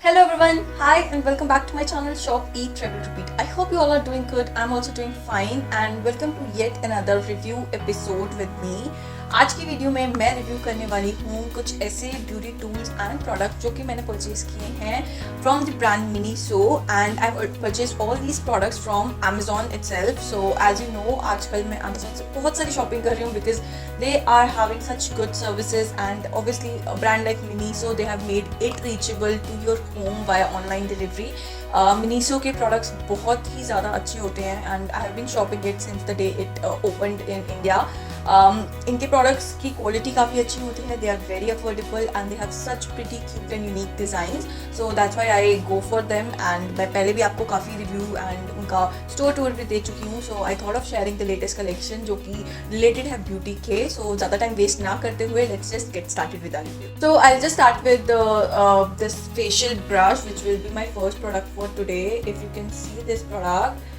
Hello everyone, hi and welcome back to my channel Shop Eat Travel Repeat. I hope you all are doing good. I'm also doing fine and welcome to yet another review episode with me. आज की video में मैं review करने वाली हूँ कुछ ऐसे beauty tools and product जो कि मैंने परचेज किए हैं from the brand Miniso and I purchase all these products from Amazon itself. So as you know आजकल मैं अमेजॉन से बहुत सारी शॉपिंग कर रही हूँ because they are having such good services and obviously a brand like Miniso they have made it reachable to your home via online delivery. Miniso के products बहुत ही ज़्यादा अच्छे होते हैं and I have been shopping it since the day it opened in India. इनके products की quality काफ़ी अच्छी होती है. They are very affordable and they have such pretty cute and unique designs. So that's why I go for them and मैं पहले भी आपको काफ़ी review and उनका store tour भी दे चुकी हूँ. So I thought of sharing the latest collection जो कि related है beauty के. So ज़्यादा time waste ना करते हुए let's just get started with our review. So I'll just start with this facial brush which will be my first product for today. If you can see this product,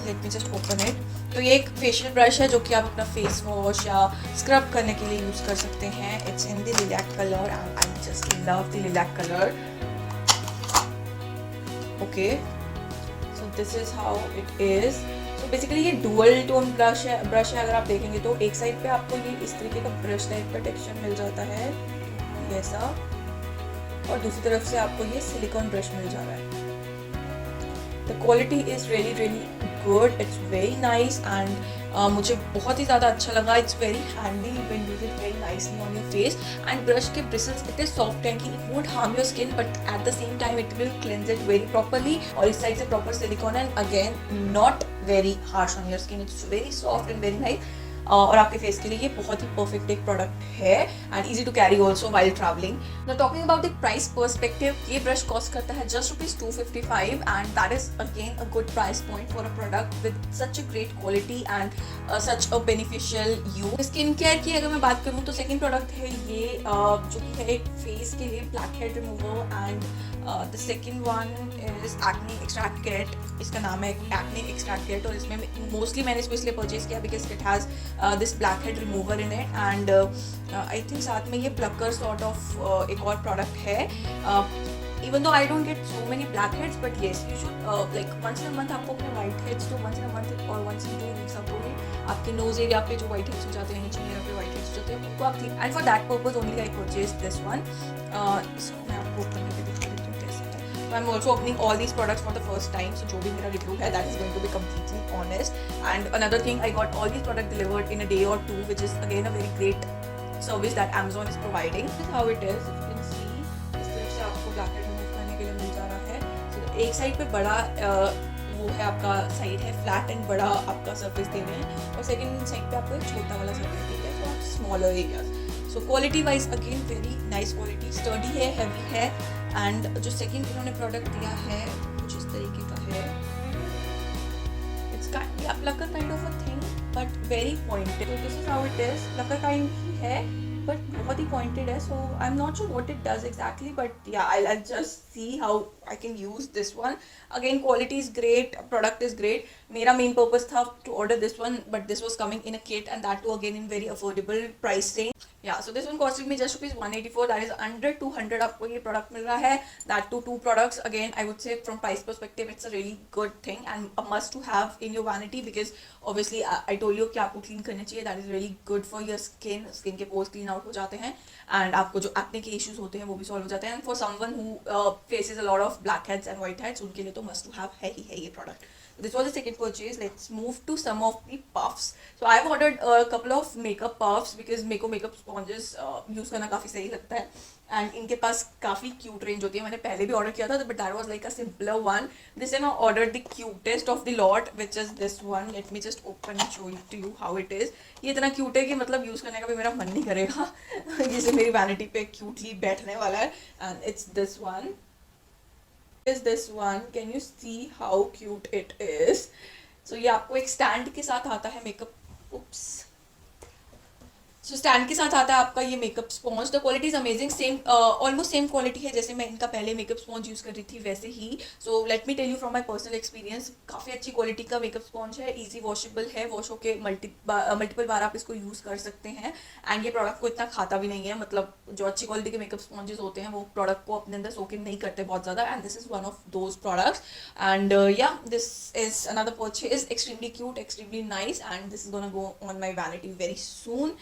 let me just open it. तो ये एक facial brush है जो कि आप अपना face wash या scrub करने के लिए यूज़ कर सकते हैं. It's in the lilac colour and I just love the lilac colour. Okay, so this is how it is. So basically ये डुअल टोन ब्रश है. अगर आप देखेंगे तो एक साइड पे आपको ये इस तरीके का ब्रश टाइप का टेक्सचर मिल जाता है ऐसा, और दूसरी तरफ से आपको ये सिलिकॉन ब्रश मिल जा रहा है. The quality is really good. It's very nice and मुझे बहुत ही ज़्यादा अच्छा लगा. It's very handy. You can use it very nicely on your face. And brush के bristles इतने soft हैं कि it won't harm your skin, but at the same time it will cleanse it very properly. और इस side से proper silicone and again not very harsh on your skin. It's very soft and very nice. और आपके face के लिए ये बहुत ही परफेक्ट एक प्रोडक्ट है and easy to carry also while travelling. Now talking about the price perspective, ये ब्रश कॉस्ट करता है just ₹255 and that is again a good price point for a product with such a great quality and such a beneficial use. Skin care की अगर मैं बात करूँ तो second product है ये जो कि है एक फेस के लिए black head remover and the second one is acne extract kit. इसका नाम है एक्ने एक्सट्रैक्ट किट और इसमें मोस्टली मैंने इसको इसलिए परचेज किया because it has this blackhead remover in it and I think साथ में ये plucker sort of एक और product है. Even though I don't get so many blackheads, but yes, you should like once in a month आपको अपने whiteheads तो once in a month or once in 2 weeks आपको आपके nose area पे जो whiteheads हो जाते हैं, नीचे area पे whiteheads हो जाते हैं उनको आप ठीक. And for that purpose only I purchased this one. इसको मैं आपको open करके दिखा देती हूँ कैसे है. So I'm also opening all these products for the first time. So जो भी मेरा review है that is going to be completely honest. And another thing, I got all these products delivered in a day or two, which is again a very great service that Amazon is providing. This is how it is. If you can see, इस तरफ से आपको blackhead remove करने के लिए मिल जा रहा है. So एक साइड पे बड़ा वो है आपका साइड है फ्लैट एंड बड़ा आपका सरफेस दे रहे हैं और सेकंड साइड पे आपको एक छोटा वाला सरफेस दे रहे हैं for smaller areas. So quality wise again very nice quality, sturdy है, हैवी है एंड जो सेकंड इन्होंने प्रोडक्ट दिया है कुछ इस तरीके का है. It's plucker kind of a thing but very pointed. तो this is how it is. Plucker kind ही है बट बहुत ही पॉइंटेड है. So I am not sure what it does exactly but yeah I just see how I can use this one. Again quality is great, product is great. मेरा main purpose था to order this one but this was coming in a kit and that too again in very affordable price range. Yeah, so this one costing me just ₹184. That is under 200 आपको ये product मिल रहा है. That to 2 products. Again, I would say from price perspective, it's a really good thing and a must to have in your vanity because obviously I told you कि आपको clean करना चाहिए. That is really good for your skin. Skin के pores clean out हो जाते हैं and आपको जो acne के issues होते हैं वो भी solve हो जाते हैं. And for someone who faces a lot of blackheads and whiteheads, उनके लिए तो must to have है ही है ये product. This was the second purchase. Let's move to some of the puffs. So I've ordered a couple of makeup puffs because मेरे को makeup sponges use करना काफ़ी सही लगता है and इनके पास काफ़ी cute range होती है. मैंने पहले भी order किया था but that was like a simpler one. This time I ordered the cutest of the lot which is this one. Let me just open and show it to you how it is. ये इतना cute है कि मतलब use करने का भी मेरा मन नहीं करेगा. जिससे मेरी vanity पे cutely बैठने वाला है and it's this one. Is this one. Can you see how cute it is? So ये आपको एक स्टैंड के साथ आता है मेकअप. Oops. सो स्टैंड के साथ आता है आपका ये makeup sponge. The quality is amazing, same almost same quality है जैसे मैं इनका पहले मेकअप स्पॉन्ज यूज़ कर रही थी वैसे ही। So let me tell you from my personal experience, काफ़ी अच्छी क्वालिटी का मेकअप स्पॉन्ज है, इजी वॉशेबल है, वॉश होके मल्टीपल बार आप इसको यूज़ कर सकते हैं। एंड ये प्रोडक्ट को इतना खाता भी नहीं है, मतलब जो अच्छी क्वालिटी के मेकअप स्पॉन्जेस होते हैं वो प्रोडक्ट को अपने अंदर सोक इन नहीं करते बहुत ज़्यादा, and this is one of those products. And yeah this is another purchase, extremely cute, extremely nice, and this is gonna go on my vanity very soon.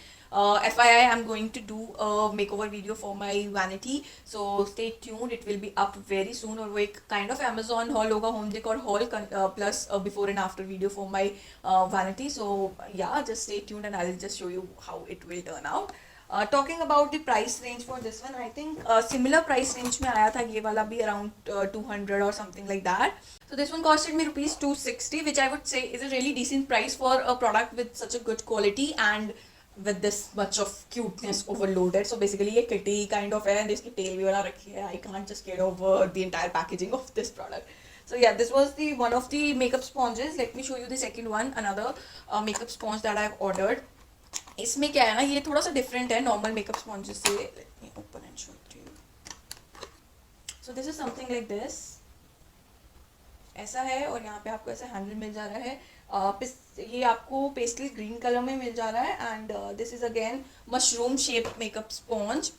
FYI, I'm going to do a makeover video for my vanity, so stay tuned. It will be up very soon. और वो एक kind of Amazon haul होगा, home decor haul plus before and after video for my vanity. So yeah, just stay tuned and I'll just show you how it will turn out. Talking about the price range for this one, I think similar price range में आया था ये वाला भी around 200 or something like that. So this one costed me rupees 260, which I would say is a really decent price for a product with such a good quality and with this much of cuteness overloaded. So basically ये kitty kind of है, इसकी tail भी बना रखी है. I can't just get over the entire packaging of this product. So yeah, this was the one of the makeup sponges. Let me show you the second one, another makeup sponge that I've ordered. इसमें क्या है ना, ये थोड़ा सा different है normal makeup sponges से. Let me open and show it to you. So this is something like this. ऐसा है और यहाँ पे आपको ऐसा हैंडल मिल जा रहा है. ये आपको पेस्टल ग्रीन कलर में मिल जा रहा है. And this is again mushroom shape makeup sponge.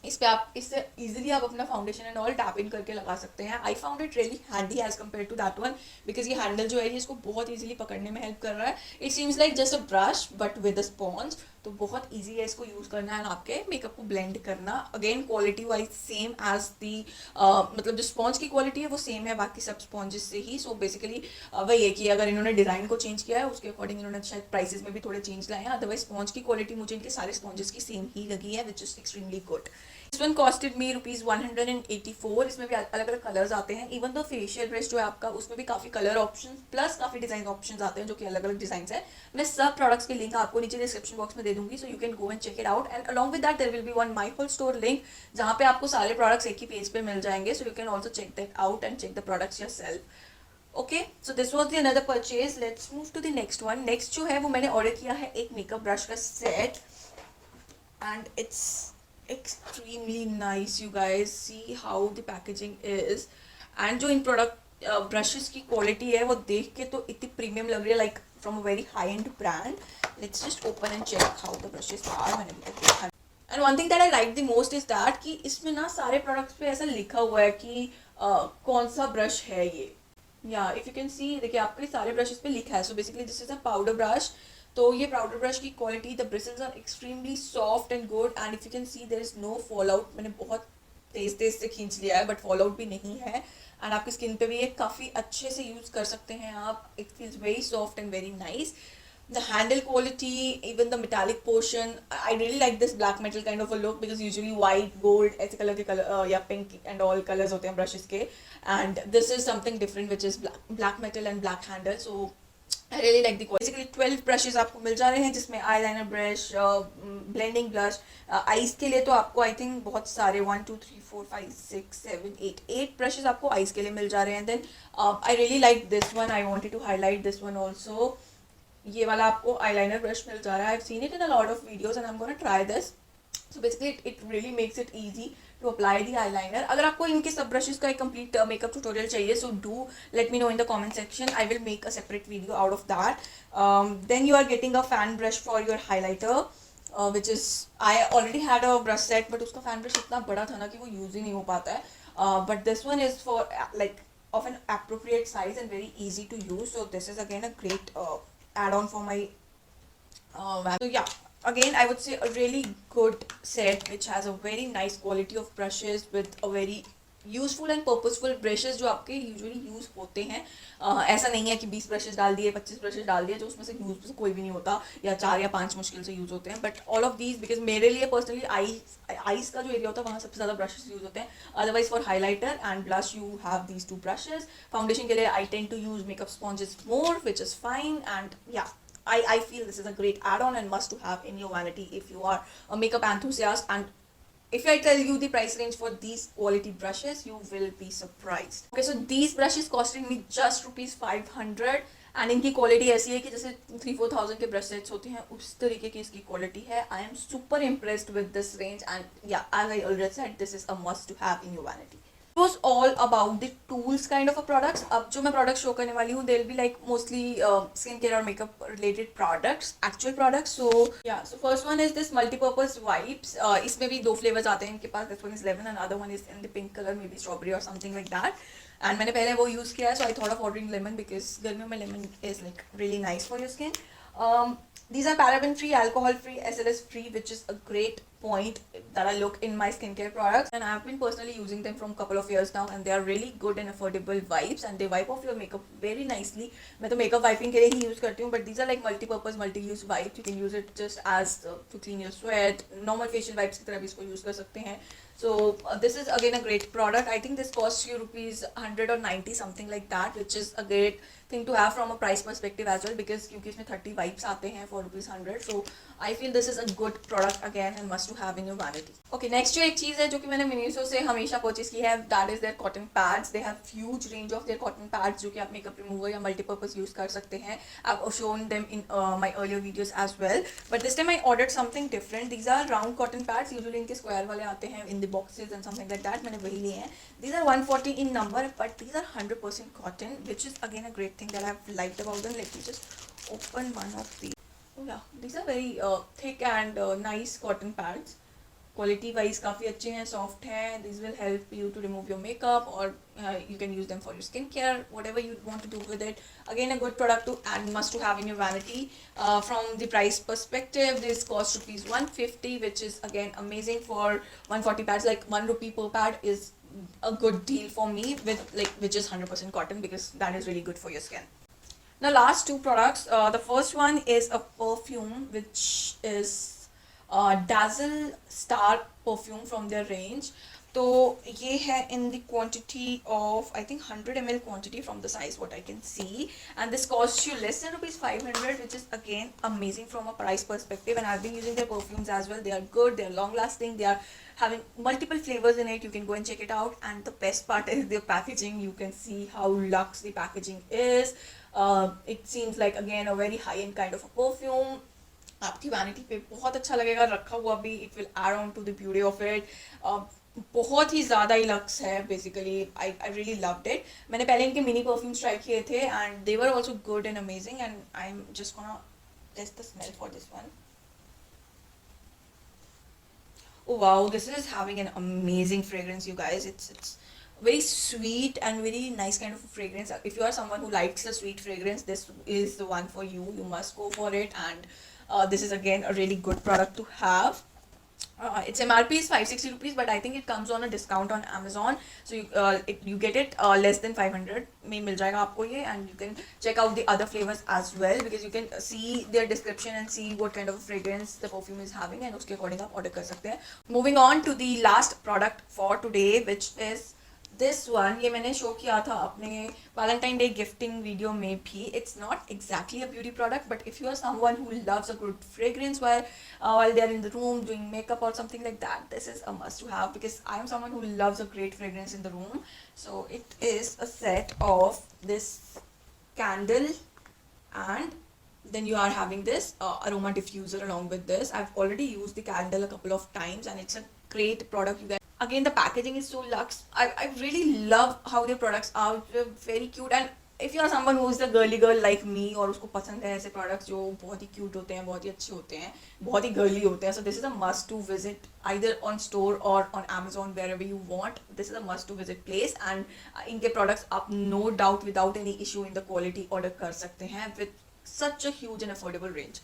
इस पे आप इससे इजीली आप अपना foundation and all tap in करके लगा सकते हैं. I found it really handy as compare to that one, because ये हैंडल जो है ये इसको बहुत इजीली पकड़ने में हेल्प कर रहा है. It seems like just a brush but with a sponge. तो बहुत ईजी है इसको यूज़ करना एंड आपके मेकअप को ब्लेंड करना. Again quality wise same as the, मतलब जो स्पॉन्ज की क्वालिटी है वो सेम है बाकी सब स्पॉन्जेस से ही. सो बेसिकली वही है कि अगर इन्होंने डिज़ाइन को चेंज किया है उसके अकॉर्डिंग इन्होंने शायद प्राइसेस में भी थोड़े चेंज लाए हैं. अदरवाइज स्पॉन्ज की क्वालिटी मुझे इनके सारे स्पॉन्जेस की सेम ही लगी है, which is extremely good. This one costed me rupees 184. इसमें भी अलग अलग कलर्स आते हैं. इवन दो फेशियल ब्रश जो है आपका उसमें भी काफ़ी कलर ऑप्शन प्लस काफ़ी डिज़ाइन ऑप्शन आते हैं जो कि अलग अलग डिज़ाइन है. मैं सब प्रोडक्ट्स के लिंक आपको नीचे डिस्क्रिप्शन बॉक्स में दे दूंगी, so you can go and check it out. And along with that there will be one my whole store link जहाँ पे आपको सारे प्रोडक्ट्स एक ही पेज पे मिल जाएंगे. So you can also check that out and check the products yourself. Okay, so this was the another purchase. Let's move to the next one. Next जो है वो मैंने ऑर्डर किया है एक मेकअप ब्रश का set and it's extremely nice. You guys see how the packaging is, and जो इन product brushes की क्वालिटी है वो देख के तो इतनी प्रीमियम लग रही है, like from a very high end brand. Let's just open and check how the brushes are. मैंने भी देखा है. And one thing that I like the most is that कि इसमें ना सारे प्रोडक्ट्स पे ऐसा लिखा हुआ है कि कौन सा ब्रश है ये. या इफ यू कैन सी, देखिए आपके सारे ब्रशेस पे लिखा है. So basically this is a powder brush. तो ये पाउडर ब्रश की quality, the bristles are extremely soft and good. And if you can see there is no fall out. मैंने बहुत तेज से खींच लिया है बट फॉल आउट भी नहीं है. एंड आपकी स्किन पे भी ये काफ़ी अच्छे से यूज़ कर सकते हैं आप. It feels very soft and very nice. The handle quality, even the metallic portion, I really like this black metal kind of a look because usually white, gold, ऐसे कलर के कलर या pink and all colors होते हैं brushes के. And this is something different which is black metal and black handle. So I really like the quality. Basically 12 brushes आपको मिल जा रहे हैं जिसमें eyeliner brush, blending brush, eyes के लिए तो आपको I think बहुत सारे 1 2 3 4 5 6 7 8 brushes आपको eyes के लिए मिल जा रहे हैं. Then I really like this one. I wanted to highlight this one also. ये वाला आपको eyeliner brush मिल जा रहा है. I've seen it in a lot of videos and I'm gonna try this. So basically it really makes it easy to apply the eyeliner. अगर आपको इनके सब brushes का एक complete makeup tutorial चाहिए, so do let me know in the comment section. I will make a separate video out of that. Then you are getting a fan brush for your highlighter, which is I already had a brush set, but उसका fan brush इतना बड़ा था ना कि वो use ही नहीं हो पाता है. But this one is for like of an appropriate size and very easy to use. So this is again a great add-on for my so yeah. Again, I would say a really good set which has a very nice quality of brushes with a very useful and purposeful brushes जो आपके usually use होते हैं. ऐसा नहीं है कि 20 brushes डाल दिए 25 ब्रशेस डाल दिए जो उसमें से यूज कोई भी नहीं होता, या 4 या 5 मुश्किल से यूज़ होते हैं. But all of these, because मेरे लिए पर्सनली आईज का जो एरिया होता है वहाँ सबसे ज़्यादा ब्रशेस यूज़ होते हैं. Otherwise for highlighter and blush you have these 2 brushes. Foundation के लिए I tend to use makeup sponges more, which is fine. And yeah I feel this is a great add-on and must to have in your vanity if you are a makeup enthusiast. And if I tell you the price range for these quality brushes, you will be surprised. Okay, so these brushes costing me just rupees 500 and इनकी quality ऐसी है कि जैसे 3-4 thousand के brush sets होते हैं उस तरीके की इसकी क्वालिटी है. I am super impressed with this range and yeah as I already said this is a must to have in your vanity. Was all about the tools kind of a products. अब जो मैं products show करने वाली हूँ they'll be like mostly skincare और makeup related products, actual products. So yeah, so first one is this multi-purpose wipes. इसमें भी 2 flavors आते हैं इनके पास. This one is lemon and other one is in the pink color, maybe strawberry or something like that. And मैंने पहले वो use किया है, so I thought of ordering lemon because गर्मियों में lemon is like really nice for your skin. These are paraben free, alcohol free, SLS free, which is a great point that I look in my skincare products, and I have been personally using them from couple of years now, and they are really good and affordable wipes, and they wipe off your makeup very nicely. मैं तो makeup wiping के लिए ही use करती हूँ, but these are like multi-purpose, multi-use wipes. You can use it just as to clean your sweat. Normal facial wipes की तरह भी इसको use कर सकते हैं. So this is again a great product. I think this costs you rupees 100 or 90 something like that, which is a great thing to have from a price perspective as well, because क्योंकि इसमें 30 wipes आते हैं for rupees 100. So I feel this is a good product again and must to have in your vanity. Okay, next जो एक चीज़ है जो कि मैंने Miniso से हमेशा purchase की है, that is their cotton pads. They have huge range of their cotton pads जो कि आप makeup remover या multi-purpose use कर सकते हैं. I've shown them in my earlier videos as well. But this time I ordered something different. These are round cotton pads. Usually इनके square वाले आते हैं in the boxes and something like that. मैंने वही लिए हैं. These are 140 in number, but these are 100% cotton, which is again a great thing that I've liked about them. Let me just open one of these. Oh yeah, these are very thick and nice cotton pads. Quality wise काफ़ी अच्छे हैं, soft हैं. These will help you to remove your makeup, or you can use them for your skincare, whatever you want to do with it. Again, a good product to and must to have in your vanity. From the price perspective, this costs rupees 150, which is again amazing for 140 pads. Like 1 rupee per pad is a good deal for me, with like which is 100% cotton, because that is really good for your skin. Now last 2 products. The first one is a perfume, which is Dazzle Star perfume from their range. तो ये है in the quantity of I think 100 ml quantity from the size what I can see, and this costs you less than rupees 500, which is again amazing from a price perspective. And I've been using their perfumes as well. They are good, they are long lasting, they are having multiple flavors in it. You can go and check it out. And the best part is their packaging. You can see how luxe the packaging is. It seems like again a very high end kind of a perfume. आपकी vanity पे बहुत अच्छा लगेगा रखा हुआ भी. It will add on to the beauty of it. बहुत ही ज़्यादा ही लक्स है basically. I really loved it. मैंने पहले इनके मिनी परफ्यूम्स ट्राई किए थे and they were also good and amazing, and I am just gonna test the smell for this one. Oh wow, this is having an amazing fragrance, you guys. It's very sweet and very nice kind of a fragrance. If you are someone who likes a sweet fragrance, this is the one for you. You must go for it. And this is again a really good product to have. Its MRP is 560 rupees, but I think it comes on a discount on Amazon. So you get it less than 500 में मिल जाएगा आपको ये, and you can check out the other flavors as well, because you can see their description and see what kind of fragrance the perfume is having, and उसके according आप order कर सकते हैं. Moving on to the last product for today, which is this one. ये मैंने show किया था अपने वैलेंटाइन डे गिफ्टिंग वीडियो में भी. It's not exactly a beauty product, but if you are someone who loves a good fragrance while they are in the room doing makeup or something like that, this is a must to have, because I am someone who loves a great fragrance in the room. So it is a set of this candle, and then you are having this aroma diffuser along with this. I've already used the candle a couple of times, and it's a great product, you guys. Again, the packaging is so luxe. I really love how their products are. They're very cute, and if you are someone who is a girly girl like me, और उसको पसंद है ऐसे products जो बहुत ही cute होते हैं, बहुत ही अच्छे होते हैं, बहुत ही girly होते हैं, so this is a must to visit either on store or on Amazon, wherever you want. This is a must to visit place, and इनके products आप no doubt without any issue in the quality order कर सकते हैं with such a huge and affordable range.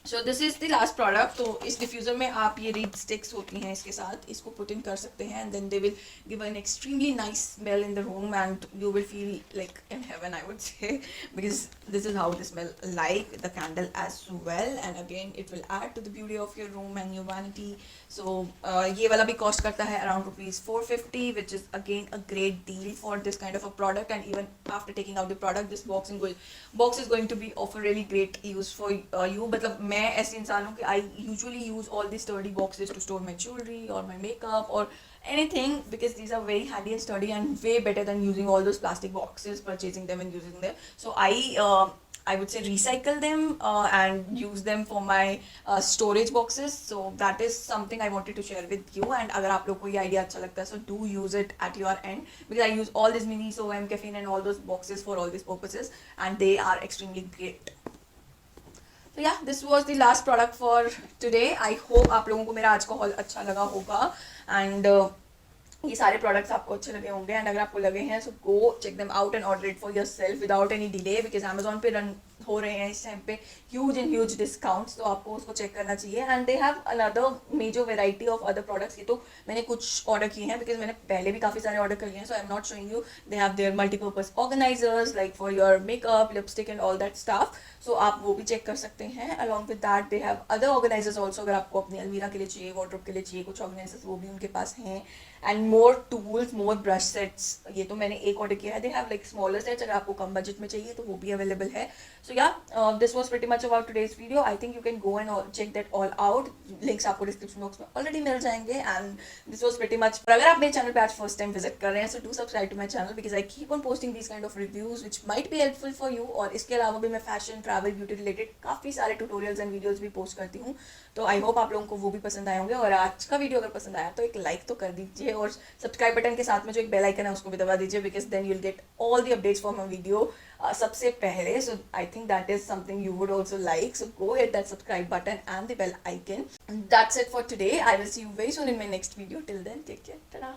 So this is the last product. तो इस diffuser में आप ये रीड स्टिक्स होती हैं इसके साथ, इसको पुट इन कर सकते हैं, and then they will give an extremely nice smell in the room, and you will feel like in heaven, I would say, because this is how they smell like the candle as well. And again it will add to the beauty of your room and your vanity. So ये वाला भी cost करता है around rupees 450, which is again a great deal for this kind of a product. And even after taking out the product, this box is going to be of a really great use for you. मतलब मैं ऐसे इंसान हूँ कि I usually use all the sturdy boxes to store my jewellery और my makeup और anything because these are very handy and sturdy and way better than using all those plastic boxes, purchasing them and using them. So I would say recycle them and use them for my storage boxes. So that is something I wanted to share with you. And अगर आप लोग को ये idea अच्छा लगता है, so do use it at your end because I use all these mini SOM caffeine and all those boxes for all these purposes, and they are extremely great. So yeah, this was the last product for today. I hope आप लोगों को मेरा आज का haul अच्छा लगा होगा and ये सारे प्रोडक्ट्स आपको अच्छे लगे होंगे एंड अगर आपको लगे हैं so go check them out and order it for yourself without any delay because Amazon पे रन हो रहे हैं इस टाइम पे ह्यूज डिस्काउंट्स, तो आपको उसको चेक करना चाहिए and they have another major variety of other products. ये तो मैंने कुछ ऑर्डर किए हैं बिकॉज मैंने पहले भी काफ़ी सारे ऑर्डर कर लिए हैं, so I am not showing you. They have there multipurpose organisers like for your makeup, lipstick and all that stuff, so आप वो भी चेक कर सकते हैं. Along with that they have other organisers also. अगर आपको अपनी अलमीरा के लिए चाहिए, वार्डरोब के लिए चाहिए कुछ ऑर्गेनाइजर्स, वो भी उनके पास हैं. And more tools, more brush sets, ये तो मैंने एक ऑर्डर किया है. They have like smaller sets, अगर आपको कम बजट में चाहिए तो वो भी अवेलेबल है. So yeah this was pretty much about today's video. I think you can go and check that all out. Links आपको डिस्क्रिप्शन बॉक्स में ऑलरेडी मिल जाएंगे and this was pretty much. अगर आप मेरे चैनल पे आज फर्स्ट टाइम विजिट कर रहे हैं so do subscribe to my channel because I keep on posting this kind of reviews which might be helpful for you. और इसके अलावा भी मैं फैशन, ट्रैवल, ब्यूटी रिलेटेड काफ़ी सारे ट्यूटोरियल्स एंड वीडियोज भी पोस्ट करती हूँ. तो आई होप आप लोगों को वो भी पसंद आए होंगे. और आज का वीडियो अगर पसंद आया तो एक लाइक तो कर दीजिए और सब्सक्राइब बटन के साथ में जो एक बेल आइकन है उसको भी दबा दीजिए because then you'll get all the updates for my video सबसे पहले. So I think that is something you would also like. So go hit that subscribe button and the bell icon. That's it for today. I will see you very soon in my next video. Till then, take care. Ta-da.